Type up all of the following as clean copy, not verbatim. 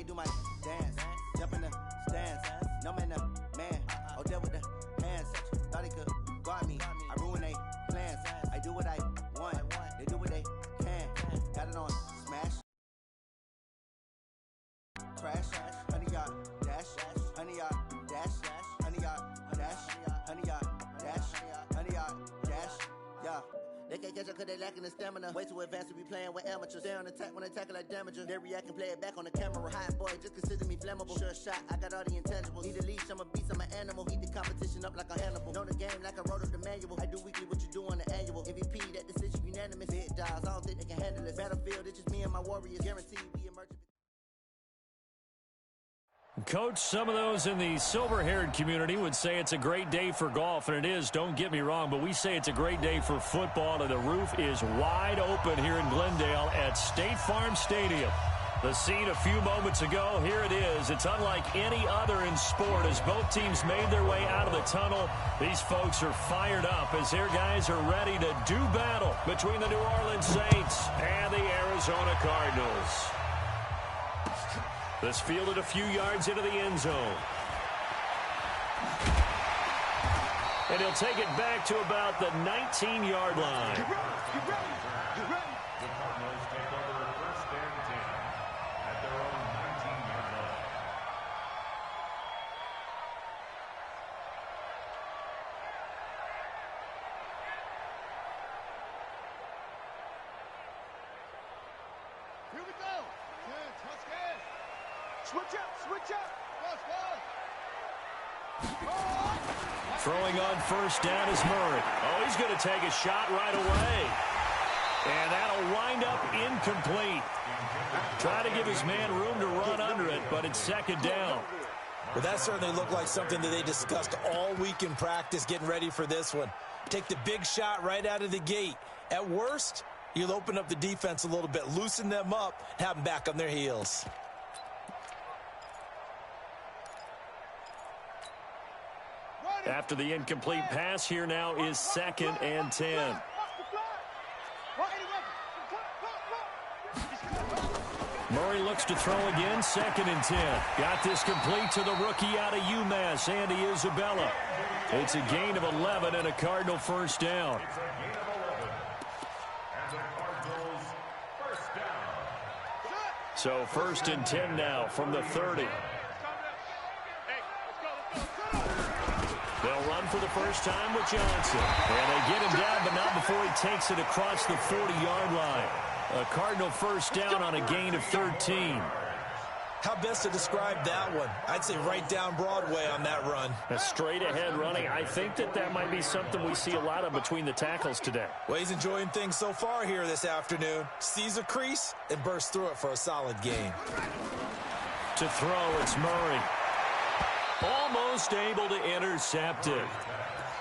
do my dance. Jump in the stands. No man, man. Oh, there with the hands. Thought he could guard me. I ruin they plans. I do what I want. They do what they can. Got it on smash. Crash. 100 yard dash. 100 yard dash. 100 yard dash. 100 yard dash. 100 yard dash. Yeah. They can't catch up cause they lacking the stamina. Way too advanced to be playing with amateurs. Stay on attack when they tackle like damager. They react and play it back on the camera. Hot boy, just consider me flammable. Sure shot, I got all the intangibles. Need a leash, I'm a beast, I'm an animal. Heat the competition up like a Hannibal. Know the game like I wrote up the manual. I do weekly what you do on the annual. MVP, that decision unanimous. Big dials, I don't think they can handle it. Battlefield, it's just me and my warriors. Guaranteed we emerge. Coach, some of those in the silver-haired community would say it's a great day for golf, and it is, don't get me wrong, but we say it's a great day for football, and the roof is wide open here in Glendale at State Farm Stadium. The scene a few moments ago, here it is. It's unlike any other in sport as both teams made their way out of the tunnel. These folks are fired up as their guys are ready to do battle between the New Orleans Saints and the Arizona Cardinals. This fielded a few yards into the end zone. And he'll take it back to about the 19-yard line. Get ready. The Cardinals take over first and 10 at their own 19-yard line. Here we go. Touchdown. Switch up. Throwing on first down is Murray. Oh, he's going to take a shot right away. And that'll wind up incomplete. Try to give his man room to run under it, but it's second down. Well, that certainly looked like something that they discussed all week in practice getting ready for this one. Take the big shot right out of the gate. At worst, you'll open up the defense a little bit, loosen them up, have them back on their heels. After the incomplete pass, here now is 2nd and 10. Murray looks to throw again, 2nd and 10. Got this complete to the rookie out of UMass, Andy Isabella. It's a gain of 11 and a Cardinal first down. So 1st and 10 now from the 30. They'll run for the first time with Johnson. And they get him down, but not before he takes it across the 40-yard line. A Cardinal first down on a gain of 13. How best to describe that one? I'd say right down Broadway on that run. A straight-ahead running. I think that might be something we see a lot of between the tackles today. Well, he's enjoying things so far here this afternoon. Sees a crease and bursts through it for a solid gain. To throw, it's Murray. Almost able to intercept it.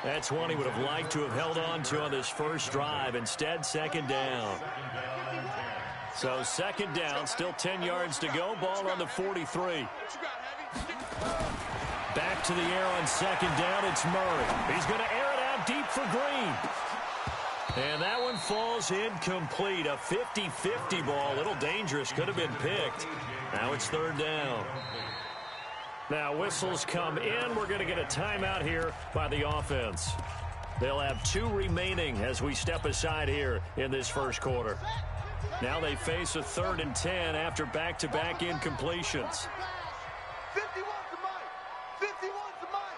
That's one he would have liked to have held on to on this first drive. Instead, second down. So second down, still 10 yards to go. Ball on the 43. Back to the air on second down. It's Murray. He's going to air it out deep for Green. And that one falls incomplete. A 50-50 ball. A little dangerous. Could have been picked. Now it's third down. Now whistles come in. We're going to get a timeout here by the offense. They'll have 2 remaining as we step aside here in this first quarter. Now they face a 3rd and 10 after back-to-back incompletions. 51's the mic. 51's the mic.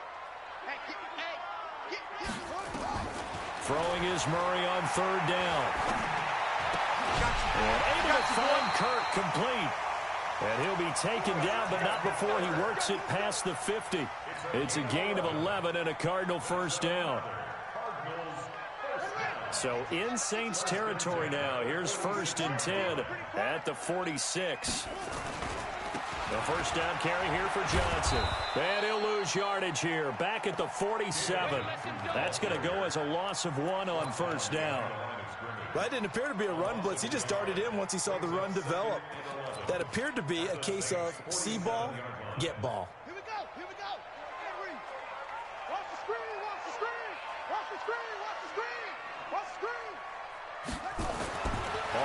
Throwing is Murray on third down. And able to find Kirk complete. And he'll be taken down, but not before he works it past the 50. It's a gain of 11 and a Cardinal first down. So in Saints territory now. Here's 1st and 10 at the 46. The first down carry here for Johnson. And he'll lose yardage here. Back at the 47. That's going to go as a loss of 1 on first down. Well, that didn't appear to be a run blitz. He just darted in once he saw the run develop. That appeared to be a case of see ball, get ball. Here we go. Watch the screen. Watch the screen.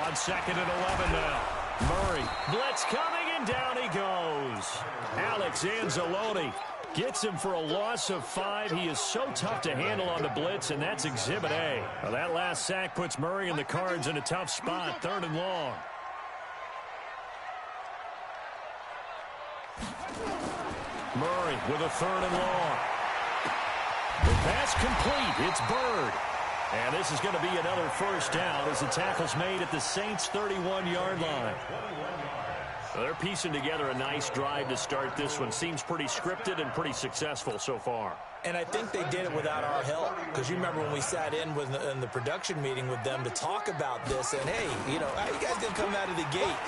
On 2nd and 11 now. Murray. Blitz coming And down he goes. Alex Anzalone gets him for a loss of 5. He is so tough to handle on the blitz, and that's Exhibit A. Well, that last sack puts Murray and the Cards in a tough spot, 3rd and long. Murray with a 3rd and long. The pass complete. It's Bird. And this is going to be another first down as the tackle's made at the Saints' 31-yard line. They're piecing together a nice drive to start this one. Seems pretty scripted and pretty successful so far. And I think they did it without our help. Because you remember when we sat in the production meeting with them to talk about this. And, hey, you know, how you guys going to come out of the gate?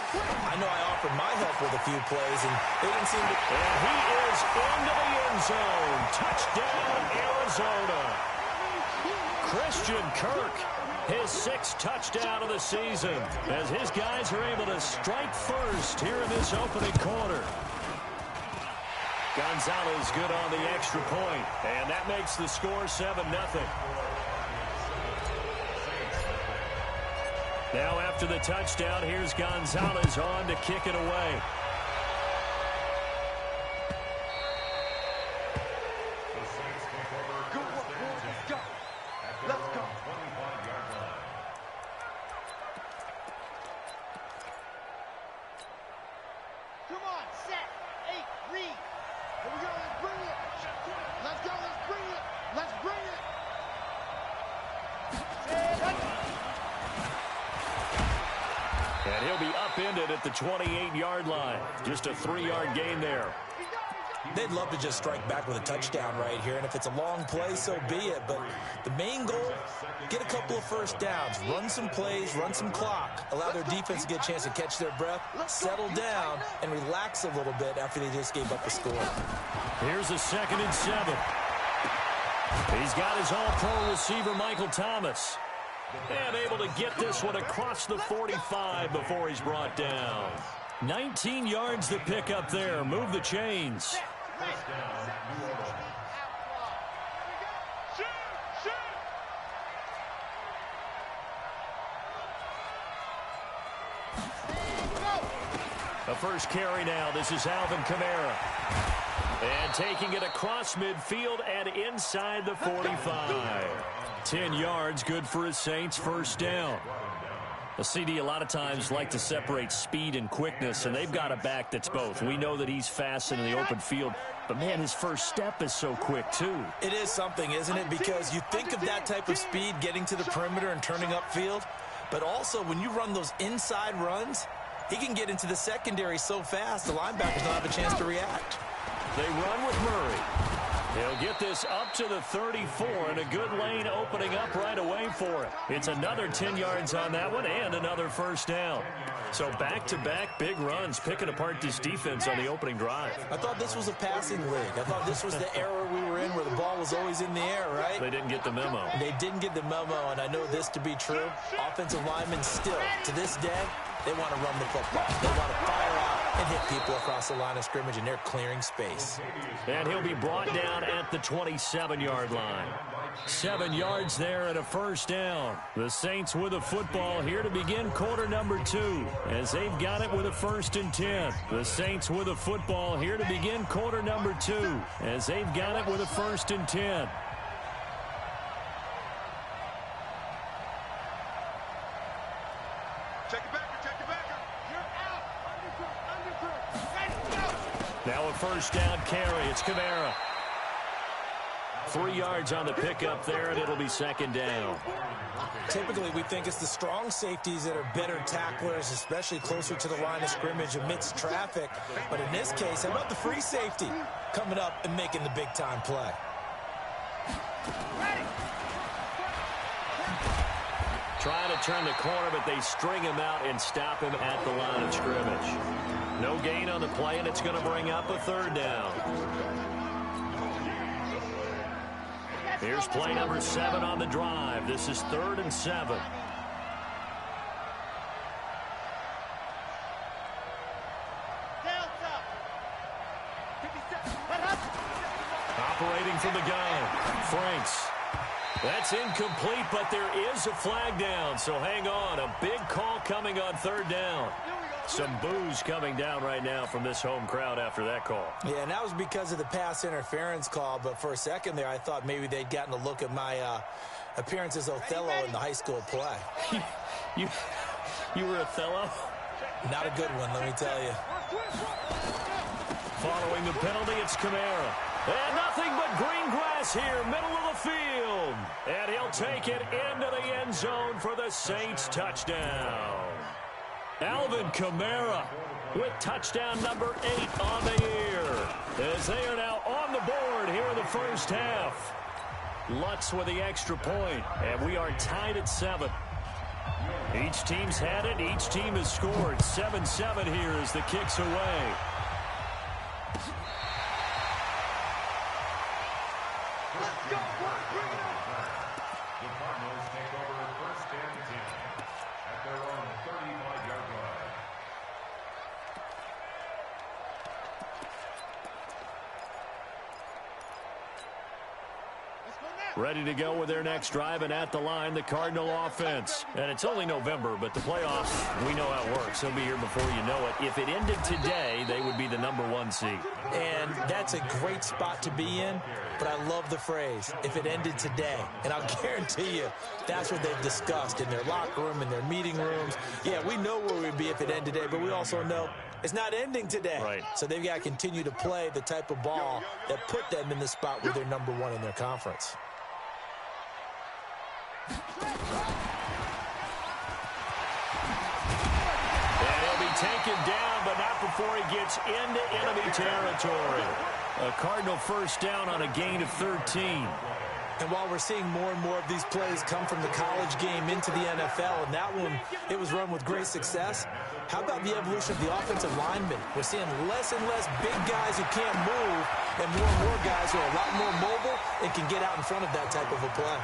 I know I offered my help with a few plays, and they didn't seem to. And he is into the end zone. Touchdown, Arizona. Christian Kirk, his 6th touchdown of the season, as his guys are able to strike first here in this opening quarter. Gonzalez good on the extra point, and that makes the score 7-0. Now after the touchdown, here's Gonzalez on to kick it away. And he'll be upended at the 28-yard line. Just a 3-yard gain there. They'd love to just strike back with a touchdown right here, and if it's a long play, so be it. But the main goal, get a couple of first downs, run some plays, run some clock, allow their defense to get a chance to catch their breath, settle down, and relax a little bit after they just gave up a score. Here's a 2nd and 7. He's got his all-pro receiver, Michael Thomas. And able to get this one across the 45 before he's brought down. 19 yards to pick up there. Move the chains. The first carry now. This is Alvin Kamara. And taking it across midfield and inside the 45. 10 yards, good for his Saints, first down. The CD a lot of times like to separate speed and quickness, and they've got a back that's both. We know that he's fast in the open field, but, man, his first step is so quick, too. It is something, isn't it? Because you think of that type of speed getting to the perimeter and turning upfield, but also when you run those inside runs, he can get into the secondary so fast the linebackers don't have a chance to react. They run with Murray. He'll get this up to the 34, and a good lane opening up right away for it. It's another 10 yards on that one and another first down. So back-to-back big runs, picking apart this defense on the opening drive. I thought this was a passing league. I thought this was the era we were in where the ball was always in the air, right? They didn't get the memo. They didn't get the memo, and I know this to be true. Offensive linemen still, to this day, they want to run the football. They want to fire out and hit people across the line of scrimmage, and they're clearing space. And he'll be brought down at the 27-yard line. 7 yards there and a first down. The Saints with a football here to begin quarter number 2 as they've got it with a 1st and 10. The Saints with a football here to begin quarter number 2 as they've got it with a 1st and 10. Now a first down carry. It's Kamara. 3 yards on the pickup there, and it'll be 2nd down. Typically, we think it's the strong safeties that are better tacklers, especially closer to the line of scrimmage amidst traffic. But in this case, how about the free safety coming up and making the big-time play? Trying to turn the corner, but they string him out and stop him at the line of scrimmage. No gain on the play, and it's going to bring up a 3rd down. Here's play number 7 on the drive. This is 3rd and 7. Operating from the gun, Franks. That's incomplete, but there is a flag down, so hang on. A big call coming on 3rd down. Some boos coming down right now from this home crowd after that call. Yeah, and that was because of the pass interference call, but for a second there, I thought maybe they'd gotten a look at my appearance as Othello in the high school play. You were Othello? Not a good one, let me tell you. Following the penalty, it's Kamara. And nothing but green grass here, middle of the field. And he'll take it into the end zone for the Saints touchdown. Alvin Kamara with touchdown number 8 on the year, as they are now on the board here in the first half. Lutz with the extra point, and we are tied at 7. Each team's had it. Each team has scored. 7-7 here as the kick's away. The Cardinals take over first and 10 at their own 35-yard line. Ready to go with their next drive, and at the line, the Cardinal offense. And it's only November, but the playoffs, we know how it works. They'll be here before you know it. If it ended today, they would be the number 1 seed. And that's a great spot to be in, but I love the phrase, if it ended today. And I'll guarantee you, that's what they've discussed in their locker room, in their meeting rooms. Yeah, we know where we'd be if it ended today, but we also know it's not ending today. Right. So they've got to continue to play the type of ball that put them in the spot where they're number 1 in their conference. And he'll be taken down, but not before he gets into enemy territory. A Cardinal first down on a gain of 13. And while we're seeing more and more of these plays come from the college game into the NFL, and that one, it was run with great success, how about the evolution of the offensive linemen? We're seeing less and less big guys who can't move and more guys who are a lot more mobile and can get out in front of that type of a play.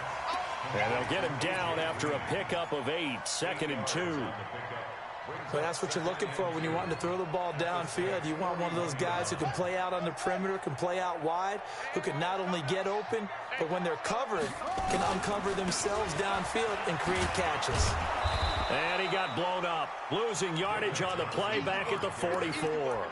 And they'll get him down after a pickup of 8, 2nd and 2. But that's what you're looking for when you're wanting to throw the ball downfield. You want one of those guys who can play out on the perimeter, can play out wide, who can not only get open, but when they're covered, can uncover themselves downfield and create catches. And he got blown up, losing yardage on the play back at the 44.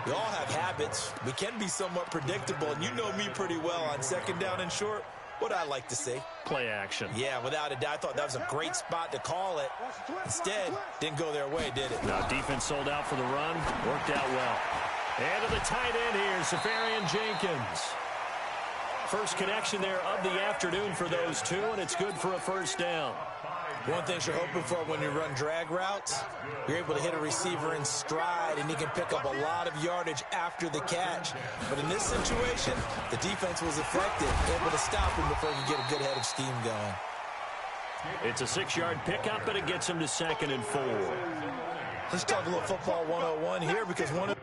We all have habits. We can be somewhat predictable, and you know me pretty well on 2nd down and short. What I like to see. Play action. Yeah, without a doubt. I thought that was a great spot to call it. Instead, didn't go their way, did it? No, defense sold out for the run. Worked out well. And to the tight end here, Safarian Jenkins. First connection there of the afternoon for those two, and it's good for a first down. One thing you're hoping for when you run drag routes, you're able to hit a receiver in stride, and he can pick up a lot of yardage after the catch. But in this situation, the defense was effective, able to stop him before he could get a good head of steam going. It's a 6-yard pickup, and it gets him to 2nd and 4. Let's talk a little football 101 here, because one of the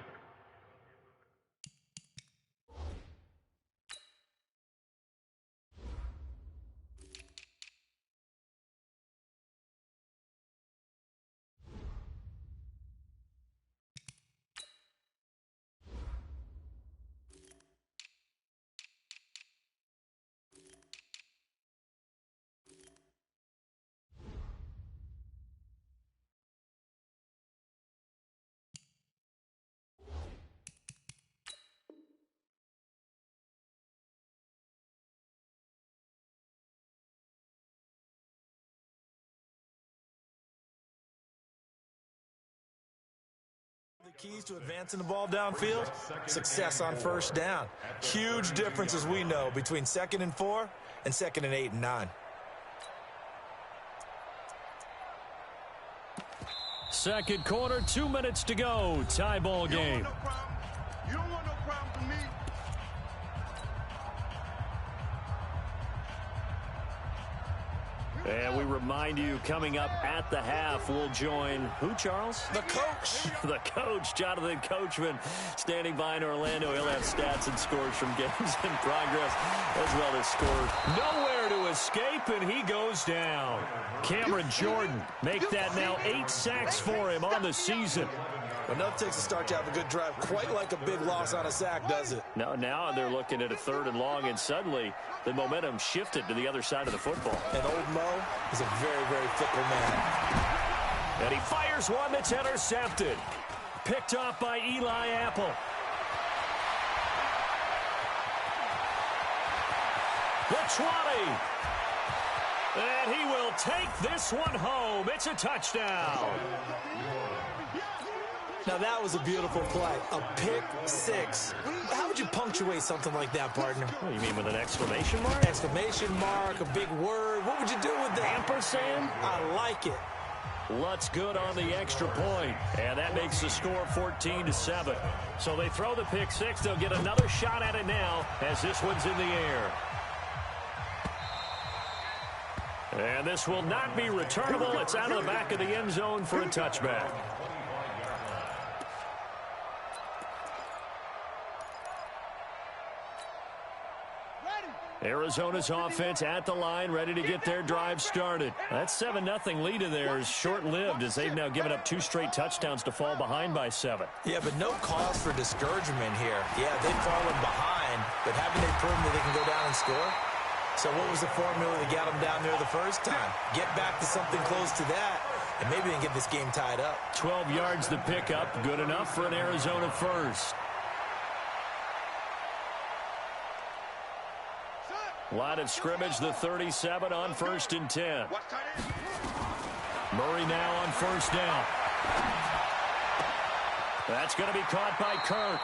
keys to advancing the ball downfield, success on first down. Huge difference, as we know, between 2nd and 4 and 2nd and 8 and 9. Second quarter, 2 minutes to go. Tie ball game. You don't want no problem from me. And we remind you, coming up at the half, we'll join who, Charles? The coach. The coach, Jonathan Coachman, standing by in Orlando. He'll have stats and scores from games in progress, as well as scores. Nowhere to escape, and he goes down. Cameron Jordan, make that now 8 sacks for him on the season. Enough takes to start to have a good drive, quite like a big loss on a sack, does it? No, now they're looking at a 3rd and long, and suddenly the momentum shifted to the other side of the football. And old Mo is a very, very fickle man. And he fires one that's intercepted. Picked off by Eli Apple. The 20. And he will take this one home. It's a touchdown. Now, that was a beautiful play. A pick six. How would you punctuate something like that, partner? What do you mean, with an exclamation mark? Exclamation mark, a big word. What would you do with that? Ampersand? I like it. Lutz good on the extra point, and that makes the score 14-7. So they throw the pick six. They'll get another shot at it now as this one's in the air. And this will not be returnable. It's out of the back of the end zone for a touchback. Arizona's offense at the line, ready to get their drive started. That 7-0 lead in there is short-lived as they've now given up 2 straight touchdowns to fall behind by 7. Yeah, but no cause for discouragement here. Yeah, they've fallen behind, but haven't they proven that they can go down and score? So what was the formula that got them down there the first time? Get back to something close to that, and maybe they can get this game tied up. 12 yards to pick up, good enough for an Arizona first. Line of scrimmage, the 37 on 1st and 10. Murray now on 1st down. That's going to be caught by Kirk.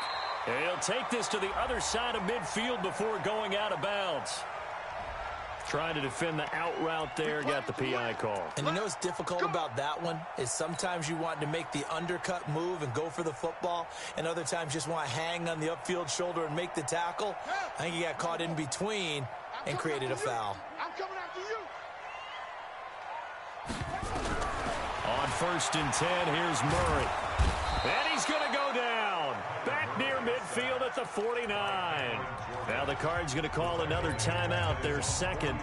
And he'll take this to the other side of midfield before going out of bounds. Trying to defend the out route there, got the PI call. And you know what's difficult about that one is sometimes you want to make the undercut move and go for the football, and other times just want to hang on the upfield shoulder and make the tackle. I think he got caught in between and created a foul. I'm coming after you. On 1st and 10, here's Murray. And he's going to go down. Back near midfield at the 49. Now the Cards going to call another timeout, their second,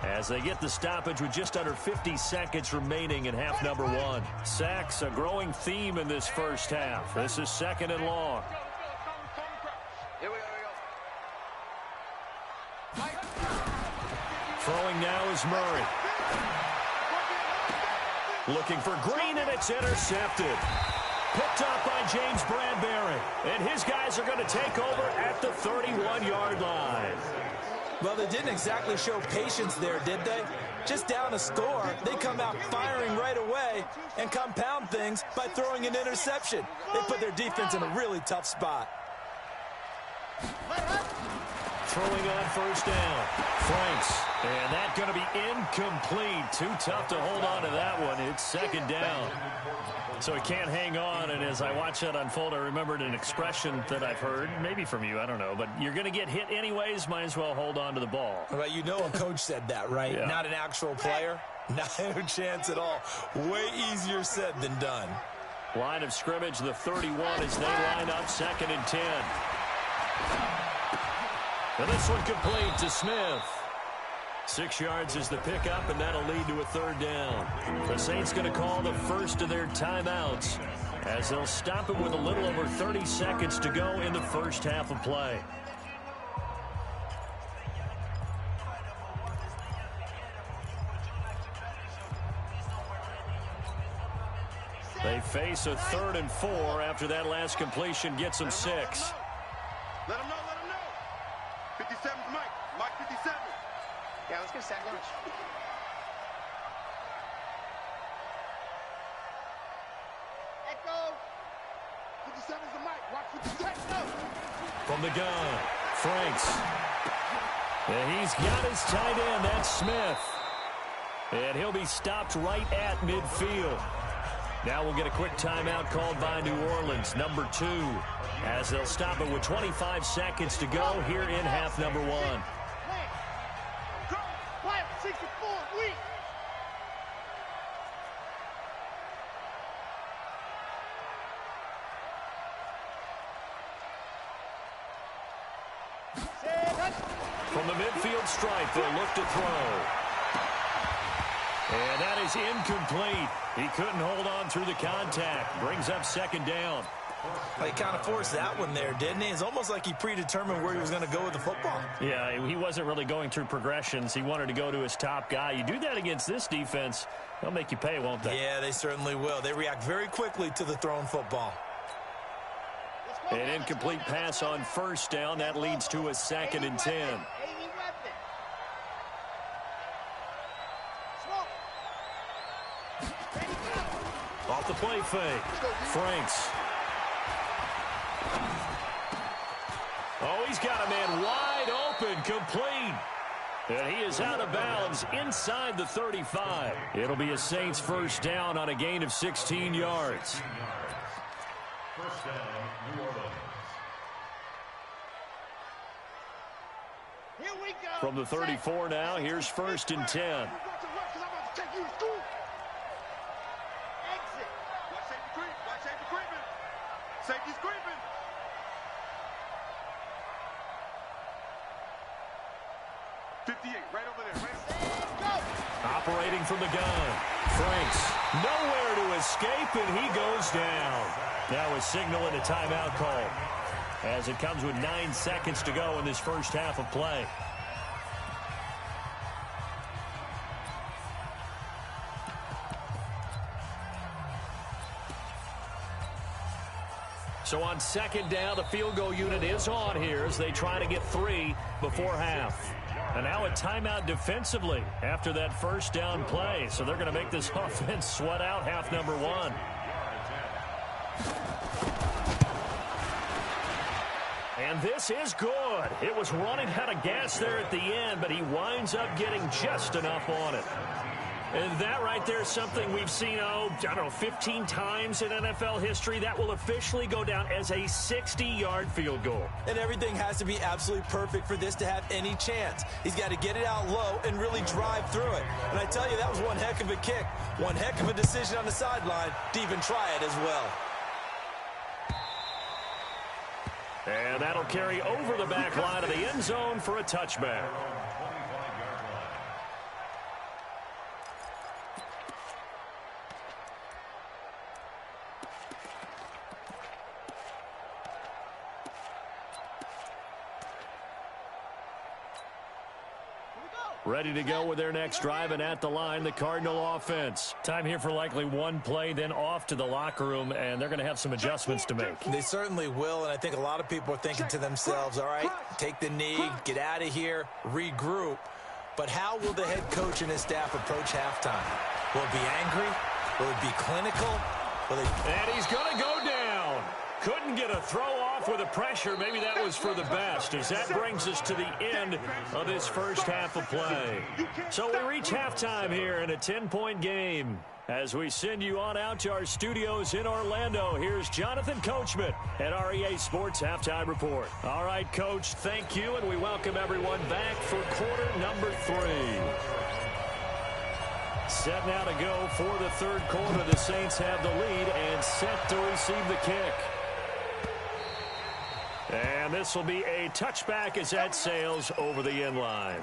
as they get the stoppage with just under 50 seconds remaining in half number 1. Sacks, a growing theme in this first half. This is 2nd and long. Throwing now is Murray. Looking for Green, and it's intercepted. Picked up by James Bradbury. And his guys are going to take over at the 31-yard line. Well, they didn't exactly show patience there, did they? Just down a score, they come out firing right away and compound things by throwing an interception. They put their defense in a really tough spot. Throwing on 1st down. Franks. And that's going to be incomplete. Too tough to hold on to that one. It's 2nd down. So he can't hang on, and as I watch that unfold, I remembered an expression that I've heard, maybe from you, I don't know, but you're going to get hit anyways, might as well hold on to the ball. Well, you know a coach said that, right? Yeah. Not an actual player? Not a chance at all. Way easier said than done. Line of scrimmage, the 31 as they line up 2nd and 10. And this one complete to Smith. 6 yards is the pickup, and that'll lead to a 3rd down. The Saints going to call the first of their timeouts as they'll stop it with a little over 30 seconds to go in the first half of play. They face a 3rd and 4 after that last completion gets them 6. Let him know, let him know. 57's Mike. Mike 57. Yeah, let's get sack lunch. Echo. 57's the Mike. Watch 57. No. From the gun, Franks. And he's got his tight end, that's Smith. And he'll be stopped right at midfield. Now we'll get a quick timeout called by New Orleans, number 2, as they'll stop it with 25 seconds to go here in half number 1. Quiet, 64, weak. From the midfield stripe, they'll look to throw. And that is incomplete. He couldn't hold on through the contact. Brings up 2nd down. He kind of forced that one there, didn't he? It's almost like he predetermined where he was going to go with the football. Yeah, he wasn't really going through progressions. He wanted to go to his top guy. You do that against this defense, they'll make you pay, won't they? Yeah, they certainly will. They react very quickly to the thrown football. An incomplete pass on first down. That leads to a 2nd and 10. Off the play fake. Franks. Oh, he's got a man wide open, complete. And he is out of bounds inside the 35. It'll be a Saints first down on a gain of 16 yards. First down, New Orleans. Here we go. From the 34 now, here's 1st and 10. Safety's creeping. Right over there. Right. Operating from the gun. Franks nowhere to escape, and he goes down. Now a signal and a timeout call as it comes with 9 seconds to go in this first half of play. So on 2nd down, the field goal unit is on here as they try to get 3 before half. And now a timeout defensively after that first down play. So they're going to make this offense sweat out half number 1. And this is good. It was running out of gas there at the end, but he winds up getting just enough on it. And that right there is something we've seen, I don't know, 15 times in NFL history. That will officially go down as a 60-yard field goal. And everything has to be absolutely perfect for this to have any chance. He's got to get it out low and really drive through it. And I tell you, that was one heck of a kick. One heck of a decision on the sideline to even try it as well. And that'll carry over the back line of the end zone for a touchback. Ready to go with their next drive, and at the line, the Cardinal offense. Time here for likely one play, then off to the locker room, and they're going to have some adjustments to make. They certainly will, and I think a lot of people are thinking to themselves, all right, take the knee, get out of here, regroup. But how will the head coach and his staff approach halftime? Will it be angry? Will it be clinical? And he's going to go down. Couldn't get a throw off with the pressure. Maybe that was for the best, as that brings us to the end of this first half of play. So we reach halftime here in a 10-point game. As we send you on out to our studios in Orlando, here's Jonathan Coachman at REA Sports Halftime Report. All right, Coach, thank you, and we welcome everyone back for quarter number 3. Set now to go for the third quarter. The Saints have the lead and set to receive the kick. And this will be a touchback as that sails over the end line.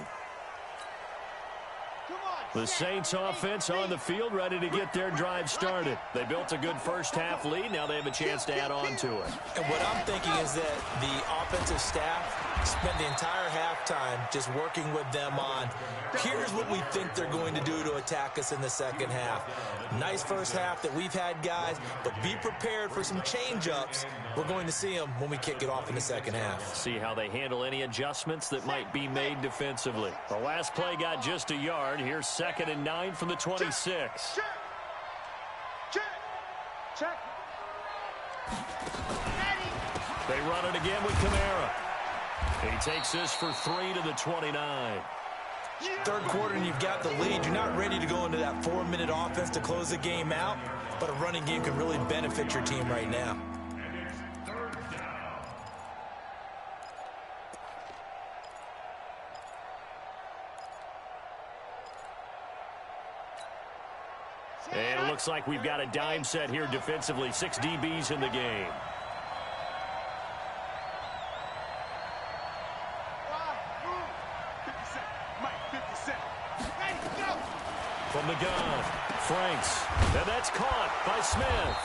The Saints offense on the field, ready to get their drive started. They built a good first half lead. Now they have a chance to add on to it. And what I'm thinking is that the offensive staff spent the entire halftime just working with them on, here's what we think they're going to do to attack us in the second half. Nice first half that we've had, guys, but be prepared for some change-ups. We're going to see them when we kick it off in the second half. See how they handle any adjustments that might be made defensively. The last play got just a yard. Here's 2nd and 9 from the 26. Check. They run it again with Kamara. He takes this for 3 to the 29. Third quarter and you've got the lead. You're not ready to go into that 4-minute offense to close the game out, but a running game can really benefit your team right now. And it looks like we've got a dime set here defensively. 6 DBs in the game. From the gun, Franks. And that's caught by Smith.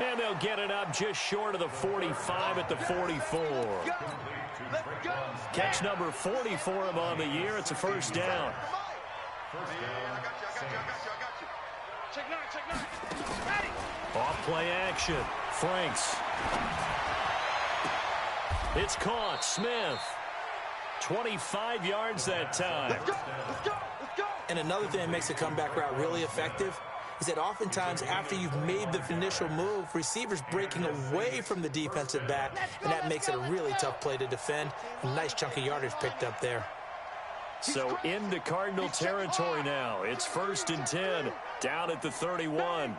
And they'll get it up just short of the 45 at the 44. Catch number 40 for him on the year. It's a first down. Off play action. Franks. It's caught. Smith. 25 yards that time. And another thing that makes a comeback route really effective is that oftentimes after you've made the initial move, receivers breaking away from the defensive back, and that makes it a really tough play to defend. A nice chunk of yardage picked up there. So into Cardinal territory now. It's 1st and 10, down at the 31.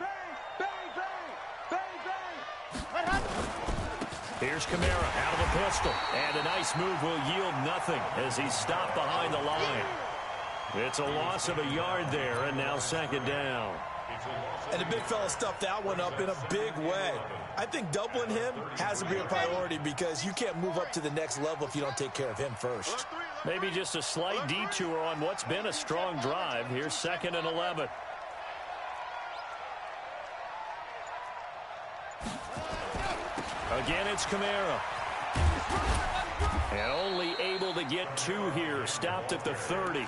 Here's Kamara out of the pistol, and a nice move will yield nothing as he's stopped behind the line. It's a loss of a yard there, and now 2nd down. And the big fella stuffed that one up in a big way. I think doubling him has to be a priority because you can't move up to the next level if you don't take care of him first. Maybe just a slight detour on what's been a strong drive. Here's 2nd and 11. Again, it's Kamara. And only able to get 2 here. Stopped at the 30.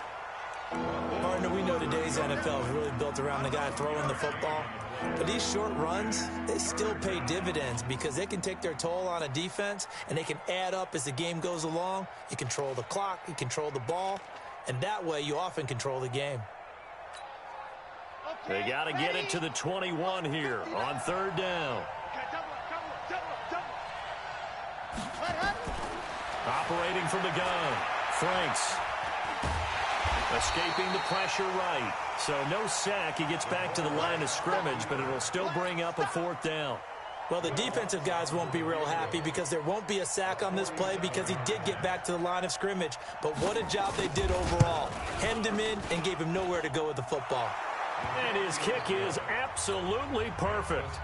Partner, we know today's NFL is really built around the guy throwing the football. But these short runs, they still pay dividends because they can take their toll on a defense and they can add up as the game goes along. You control the clock, you control the ball, and that way you often control the game. They got to get it to the 21 here on 3rd down. Operating from the gun, Franks. Escaping the pressure right. So no sack. He gets back to the line of scrimmage, but it'll still bring up a 4th down. Well, the defensive guys won't be real happy because there won't be a sack on this play because he did get back to the line of scrimmage. But what a job they did overall. Hemmed him in and gave him nowhere to go with the football. And his kick is absolutely perfect.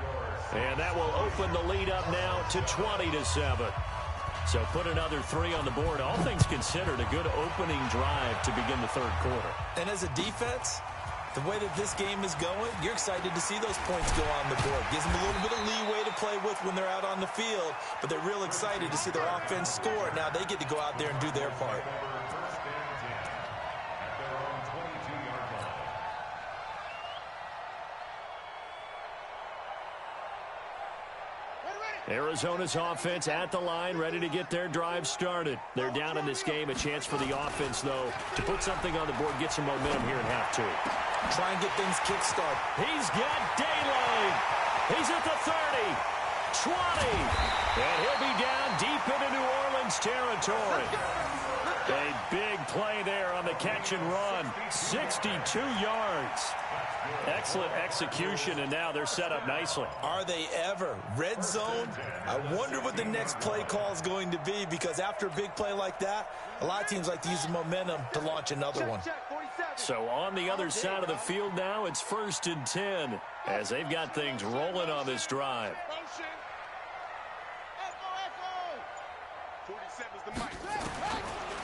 And that will open the lead up now to 20-7. So put another 3 on the board. All things considered, a good opening drive to begin the 3rd quarter. And as a defense, the way that this game is going, you're excited to see those points go on the board. Gives them a little bit of leeway to play with when they're out on the field, but they're real excited to see their offense score. Now they get to go out there and do their part. Arizona's offense at the line, ready to get their drive started. They're down in this game. A chance for the offense, though, to put something on the board, get some momentum here in half 2. Try and get things kick-started. He's got daylight. He's at the 30, 20, and he'll be down deep into New Orleans territory. A big play there on the catch and run. 62 yards. Excellent execution, and now they're set up nicely. Are they ever? Red zone? I wonder what the next play call is going to be because after a big play like that, a lot of teams like to use the momentum to launch another one. So on the other side of the field now, it's 1st and 10 as they've got things rolling on this drive.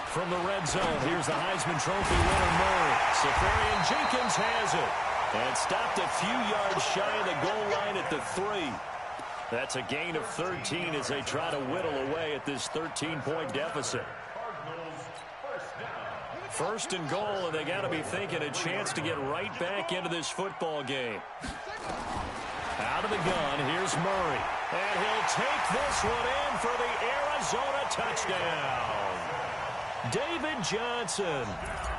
From the red zone, here's the Heisman Trophy winner, Murray. Safarian Jenkins has it. And stopped a few yards shy of the goal line at the 3. That's a gain of 13 as they try to whittle away at this 13-point deficit. 1st and goal, and they got to be thinking a chance to get right back into this football game. Out of the gun, here's Murray. And he'll take this one in for the Arizona touchdown. David Johnson,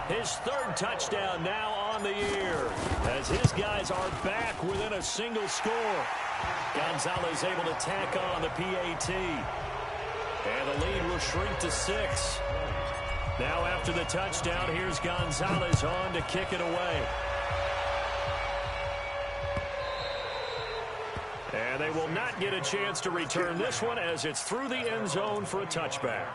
his 3rd touchdown now on the year, as his guys are back within a single score. Gonzalez able to tack on the PAT. And the lead will shrink to 6. Now after the touchdown, here's Gonzalez on to kick it away. And they will not get a chance to return this one as it's through the end zone for a touchback.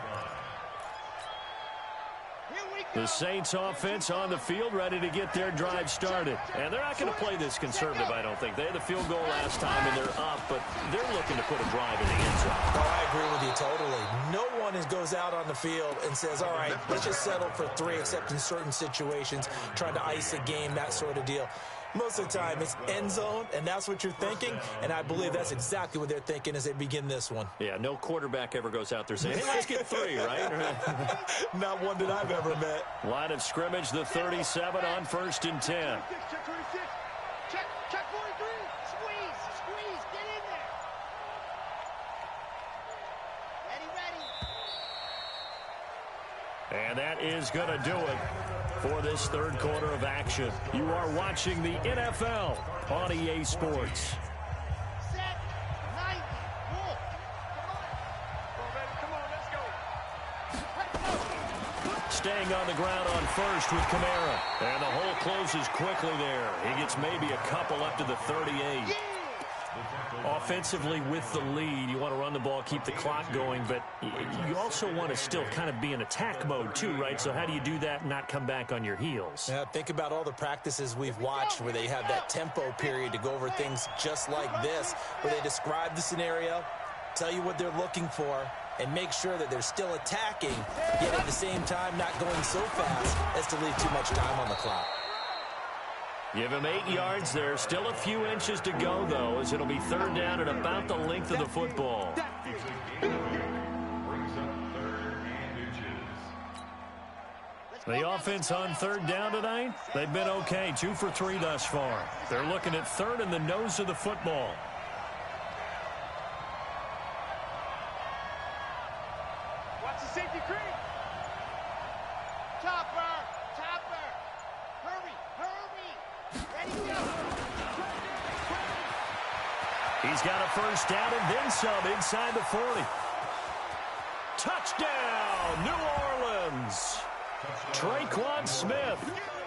The Saints offense on the field ready to get their drive started. And they're not going to play this conservative, I don't think. They had the field goal last time, and they're up, but they're looking to put a drive in the end zone. Oh, I agree with you totally. No one goes out on the field and says, all right, let's just settle for 3, except in certain situations, trying to ice a game, that sort of deal. Most of the time, it's end zone, and that's what you're thinking, and I believe that's exactly what they're thinking as they begin this one. Yeah, no quarterback ever goes out there saying, hey, let's get 3, right? Not one that I've ever met. Line of scrimmage, the 37 on 1st and 10. Check 26. Check 43. Squeeze. Get in there. Ready. And that is going to do it for this third quarter of action. You are watching the NFL on EA Sports. Set. 90. Wolf. Come on, let's go. Staying on the ground on first with Kamara. And the hole closes quickly there. He gets maybe a couple up to the 38. Offensively with the lead, you want to run the ball, keep the clock going, but you also want to still kind of be in attack mode too, right? So how do you do that and not come back on your heels? Yeah, think about all the practices we've watched where they have that tempo period to go over things just like this, where they describe the scenario, tell you what they're looking for, and make sure that they're still attacking, yet at the same time not going so fast as to leave too much time on the clock. Give him 8 yards there. Still a few inches to go, though, as it'll be third down at about the length of the football. The offense on third down tonight, they've been okay. 2 for 3 thus far. They're looking at third in the nose of the football. Watch the safety creep. Chopper. Hurry. Ready, go. He's got a first down and then some inside the 40. Touchdown, New Orleans. Traquan Smith,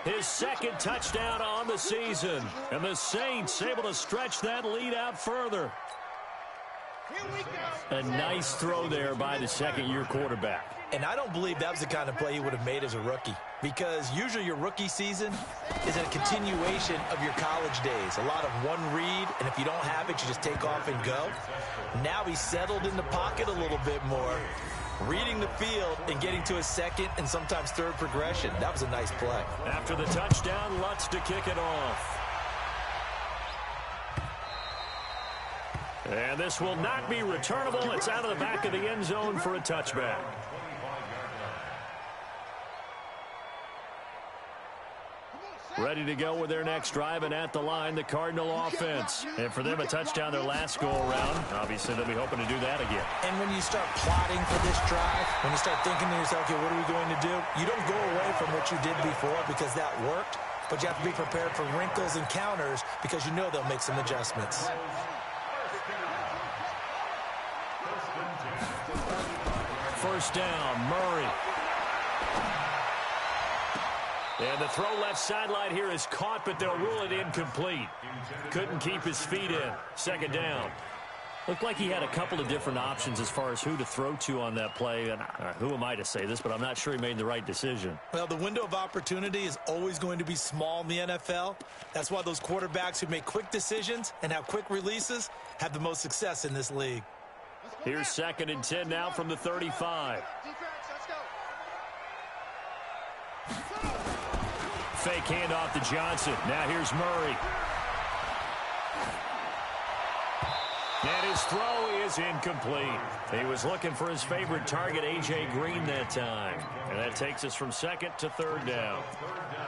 his second touchdown on the season. And the Saints able to stretch that lead out further. Here we go. A nice throw there by the second-year quarterback. And I don't believe that was the kind of play he would have made as a rookie, because usually your rookie season is a continuation of your college days. A lot of one read, and if you don't have it, you just take off and go. Now he's settled in the pocket a little bit more, reading the field and getting to a second and sometimes third progression. That was a nice play. After the touchdown, Lutz to kick it off. And this will not be returnable. It's out of the back of the end zone for a touchback. Ready to go with their next drive, and at the line, the Cardinal offense. And for them, a touchdown their last go-around. Obviously, they'll be hoping to do that again. And when you start plotting for this drive, when you start thinking to yourself, okay, what are we going to do? You don't go away from what you did before because that worked, but you have to be prepared for wrinkles and counters because you know they'll make some adjustments. First down, Murray. And the throw left sideline here is caught, but they'll rule it incomplete. Couldn't keep his feet in. Second down. Looked like he had a couple of different options as far as who to throw to on that play. And who am I to say this, but I'm not sure he made the right decision. Well, the window of opportunity is always going to be small in the NFL. That's why those quarterbacks who make quick decisions and have quick releases have the most success in this league. Here's 2nd and 10 now from the 35. Fake handoff to Johnson. Now here's Murray. And his throw is incomplete. He was looking for his favorite target, A.J. Green, that time. And that takes us from 2nd to 3rd down.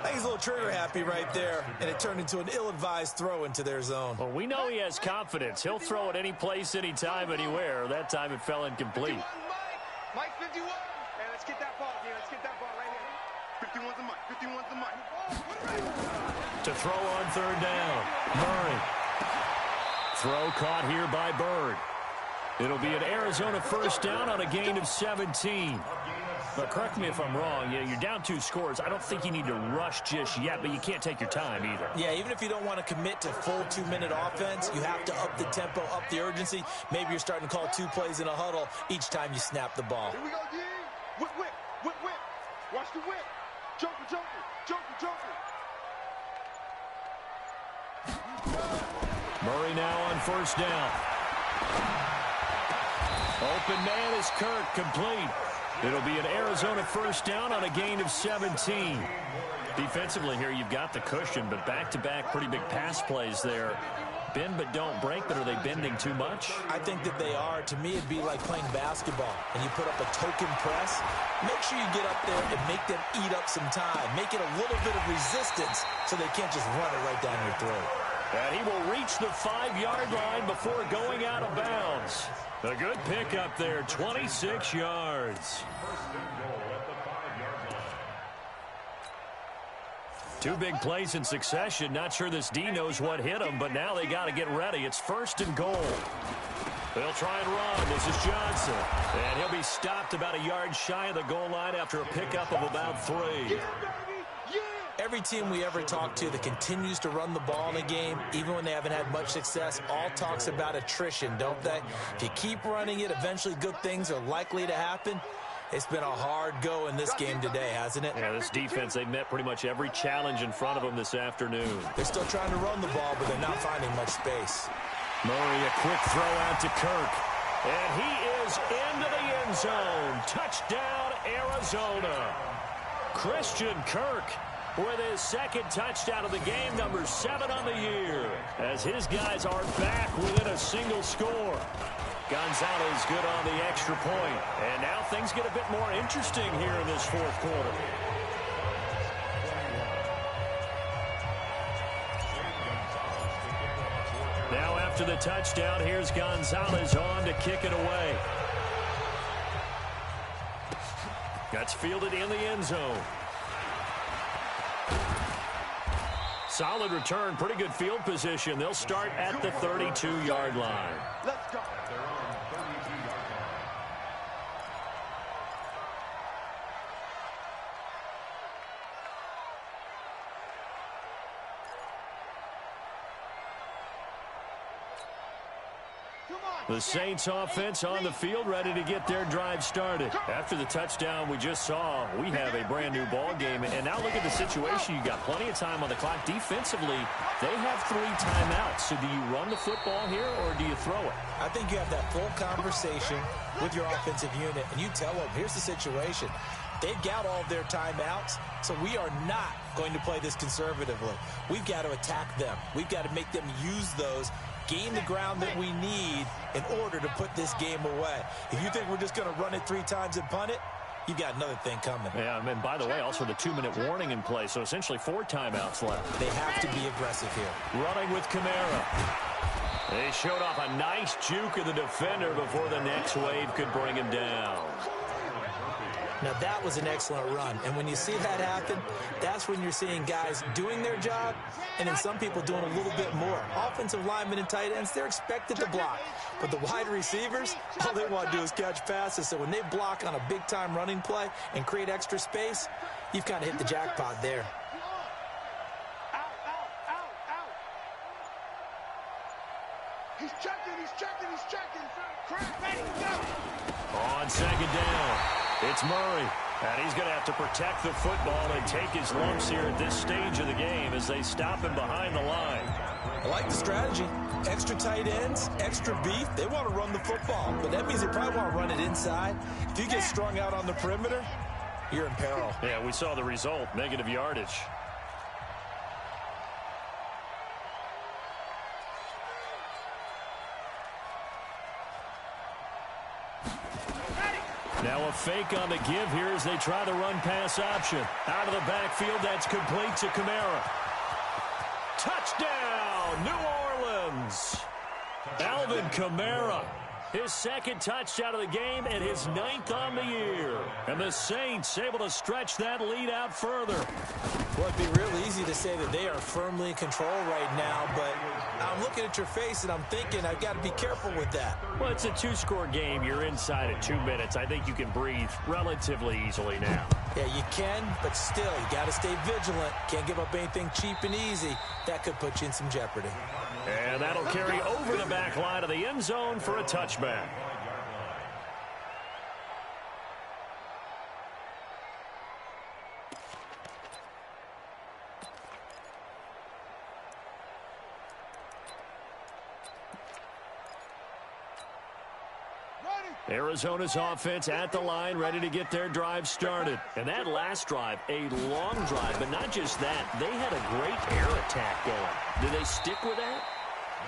I think he's a little trigger happy right there, and it turned into an ill-advised throw into their zone. Well, we know he has confidence. He'll throw it any place, anytime, anywhere. That time it fell incomplete. Mike 51. Hey, let's get that ball here. Let's get that ball right here. 51's the mic. 51's the mic. To throw on 3rd down. Murray. Throw caught here by Bird. It'll be an Arizona first down on a gain of 17. But correct me if I'm wrong. Yeah, you're down 2 scores. I don't think you need to rush just yet, but you can't take your time either. Yeah, even if you don't want to commit to full 2-minute offense, you have to up the tempo, up the urgency. Maybe you're starting to call 2 plays in a huddle each time you snap the ball. Here we go, D. Whip, whip, whip, whip. Watch the whip. Joker, joker, joker, joker. Murray now on first down. Open man is Kirk, complete. It'll be an Arizona first down on a gain of 17. Defensively here, you've got the cushion, but back-to-back pretty big pass plays there. Bend but don't break, but are they bending too much? I think that they are. To me, it'd be like playing basketball, and you put up a token press. Make sure you get up there and make them eat up some time. Make it a little bit of resistance so they can't just run it right down your throat. And he will reach the 5-yard line before going out of bounds. A good pickup there, 26 yards. Two big plays in succession. Not sure this D knows what hit him, but now they got to get ready. It's 1st and goal. They'll try and run. This is Johnson. And he'll be stopped about a yard shy of the goal line after a pickup of about 3. Every team we ever talk to that continues to run the ball in a game, even when they haven't had much success, all talks about attrition, don't they? If you keep running it, eventually good things are likely to happen. It's been a hard go in this game today, hasn't it? Yeah, this defense, they've met pretty much every challenge in front of them this afternoon. They're still trying to run the ball, but they're not finding much space. Murray, a quick throw out to Kirk. And he is into the end zone. Touchdown, Arizona. Christian Kirk with his 2nd touchdown of the game, number 7 on the year, as his guys are back within a single score. Gonzalez good on the extra point. And now things get a bit more interesting here in this 4th quarter. Now after the touchdown, here's Gonzalez on to kick it away. That's fielded in the end zone. Solid return, pretty good field position. They'll start at the 32-yard line. Let's go. The Saints offense on the field, ready to get their drive started. After the touchdown we just saw, we have a brand new ball game. And now look at the situation. You got plenty of time on the clock. Defensively, they have 3 timeouts. So do you run the football here or do you throw it? I think you have that full conversation with your offensive unit, and you tell them, here's the situation. They've got all of their timeouts, so we are not going to play this conservatively. We've got to attack them. We've got to make them use those, gain the ground that we need in order to put this game away. If you think we're just going to run it 3 times and punt it, you've got another thing coming. Yeah, and by the way, also the 2-minute warning in play, so essentially 4 timeouts left. They have to be aggressive here. Running with Kamara. They showed off a nice juke of the defender before the next wave could bring him down. Now, that was an excellent run. And when you see that happen, that's when you're seeing guys doing their job and then some people doing a little bit more. Offensive linemen and tight ends, they're expected to block. But the wide receivers, all they want to do is catch passes. So when they block on a big-time running play and create extra space, you've kind of hit the jackpot there. He's checking. Crack, ready, go. On 2nd down, it's Murray. And he's going to have to protect the football and take his lumps here at this stage of the game as they stop him behind the line. I like the strategy. Extra tight ends, extra beef. They want to run the football, but that means they probably want to run it inside. If you get strung out on the perimeter, you're in peril. Yeah, we saw the result, negative yardage. Now a fake on the give here as they try the run-pass option. Out of the backfield, that's complete to Kamara. Touchdown, New Orleans. Alvin Kamara, his 2nd touchdown of the game and his 9th on the year. And the Saints able to stretch that lead out further. Well, it'd be real easy to say that they are firmly in control right now, but I'm looking at your face and I'm thinking I've got to be careful with that. Well, it's a 2-score game. You're inside at 2 minutes. I think you can breathe relatively easily now. Yeah, you can, but still, you got to stay vigilant. Can't give up anything cheap and easy. That could put you in some jeopardy. And that'll carry over the back line of the end zone for a touchback. Arizona's offense at the line, ready to get their drive started. And that last drive, a long drive, but not just that. They had a great air attack going. Do they stick with that?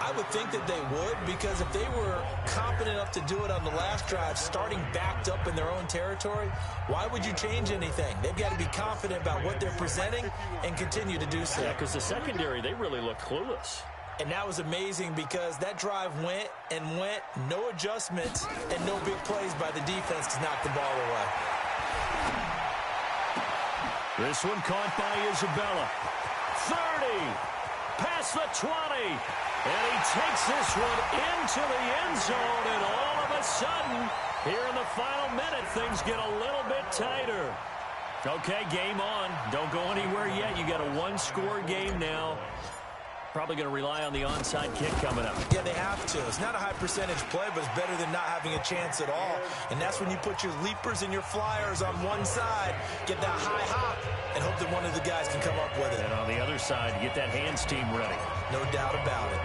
I would think that they would, because if they were confident enough to do it on the last drive, starting backed up in their own territory, why would you change anything? They've got to be confident about what they're presenting and continue to do so. Yeah, because the secondary, they really look clueless. And that was amazing because that drive went and went, no adjustments, and no big plays by the defense to knock the ball away. This one caught by Isabella. 30, past the 20, and he takes this one into the end zone, and all of a sudden, here in the final minute, things get a little bit tighter. Okay, game on. Don't go anywhere yet. You got a one-score game now. Probably going to rely on the onside kick coming up. Yeah, they have to. It's not a high percentage play, but it's better than not having a chance at all. And that's when you put your leapers and your flyers on one side, get that high hop, and hope that one of the guys can come up with it. And on the other side, get that hands team ready. No doubt about it.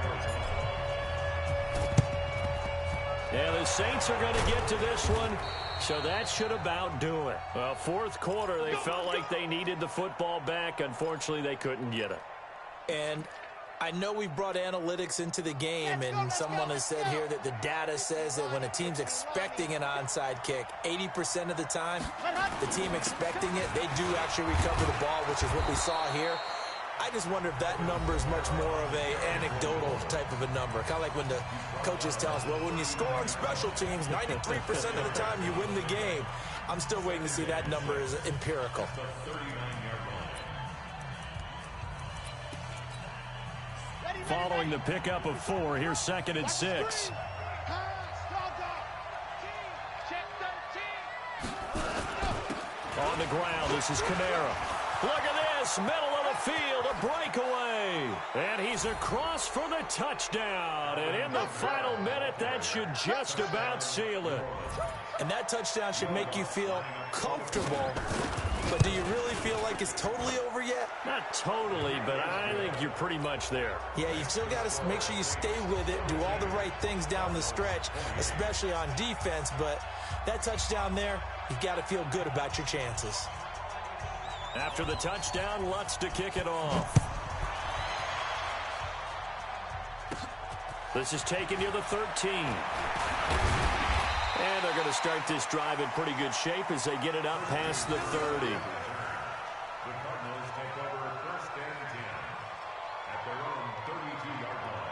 Yeah, the Saints are going to get to this one, so that should about do it. Well, fourth quarter, they felt like they needed the football back. Unfortunately, they couldn't get it. And I know we've brought analytics into the game, and someone has said here that the data says that when a team's expecting an onside kick, 80% of the time, the team expecting it, they do actually recover the ball, which is what we saw here. I just wonder if that number is much more of an anecdotal type of a number. Kind of like when the coaches tell us, well, when you score on special teams, 93% of the time you win the game. I'm still waiting to see that number is empirical. Following the pickup of 4, here's 2nd and 6. On the ground, this is Kamara. Look at this, middle of the field, a breakaway. And he's across for the touchdown. And in the final minute, that should just about seal it. And that touchdown should make you feel comfortable. But do you really feel like it's totally over yet? Not totally, but I think you're pretty much there. Yeah, you've still got to make sure you stay with it, do all the right things down the stretch, especially on defense. But that touchdown there, you've got to feel good about your chances. After the touchdown, Lutz to kick it off. This is taken near the 13. And they're going to start this drive in pretty good shape as they get it up past the 30. The Cardinals take over 1st and 10 at their own 32-yard line.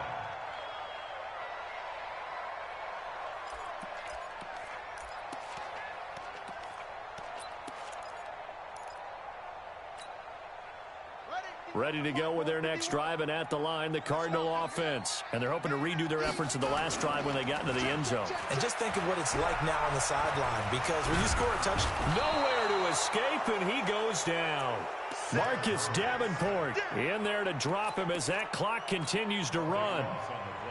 Ready to go with their next drive, and at the line, the Cardinal offense. And they're hoping to redo their efforts of the last drive when they got into the end zone. And just think of what it's like now on the sideline, because when you score a touchdown, nowhere to escape, and he goes down. Marcus Davenport in there to drop him as that clock continues to run.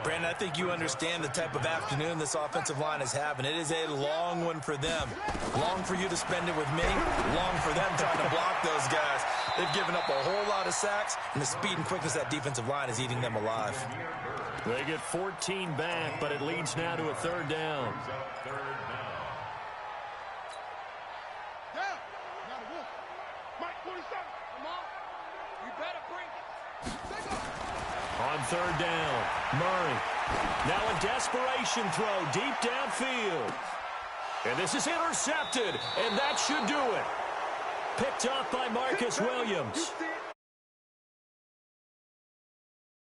Brandon, I think you understand the type of afternoon this offensive line is having. It is a long one for them. Long for you to spend it with me. Long for them trying to block those guys. They've given up a whole lot of sacks, and the speed and quickness of that defensive line is eating them alive. They get 14 back, but it leads now to a 3rd down. On 3rd down, Murray. Now a desperation throw deep downfield. And this is intercepted, and that should do it. Picked up by Marcus Williams.